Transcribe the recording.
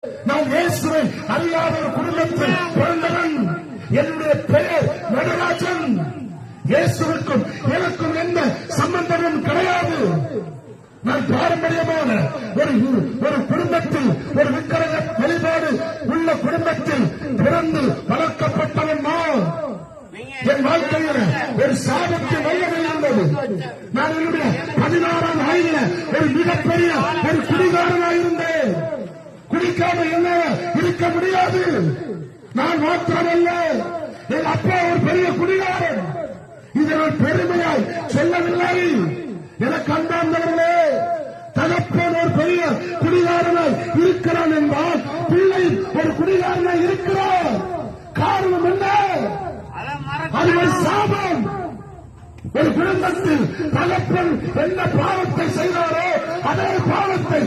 நான் இயேசுவை அறியாத ஒரு குடும்பத்தில் பிறந்தவன். என்னுடைய பெயர் நடராஜன். இயேசுவுக்கும் எனக்கும் எந்த சம்பந்தமும் கிடையாது. நான் பாரம்பரியமான ஒரு குடும்பத்தில், ஒரு விக்கிரக வழிபாடு உள்ள குடும்பத்தில் பிறந்து வளர்க்கப்பட்டவன் நான். என் வாழ்க்கையில் ஒரு சாபத்து வல்லமை இருந்தது. நான் என்னுடைய 16ஆம் வயதில் ஒரு மிகப்பெரிய ஒரு குடிகாரனாயிருந்தேன். குடிக்காம என்ன இருக்க முடியாது. நான் மாத்திரமல்ல, என் அப்பா ஒரு பெரிய குடிகாரன். இதை நான் பெருமையாய் சொல்லவில்லை. எனக்கு அன்பார்ந்தவர்களே, தகப்பன் ஒரு பெரிய குடிகாரனாய் இருக்கிறான் என்றால் பிள்ளை ஒரு குடிகாரனாய் இருக்கிறார். காரணம் என்ன? அது ஒரு சாபம். ஒரு குடும்பத்தில் தகப்பன் என்ன பாவத்தை செய்தாரோ அதே பாவத்தை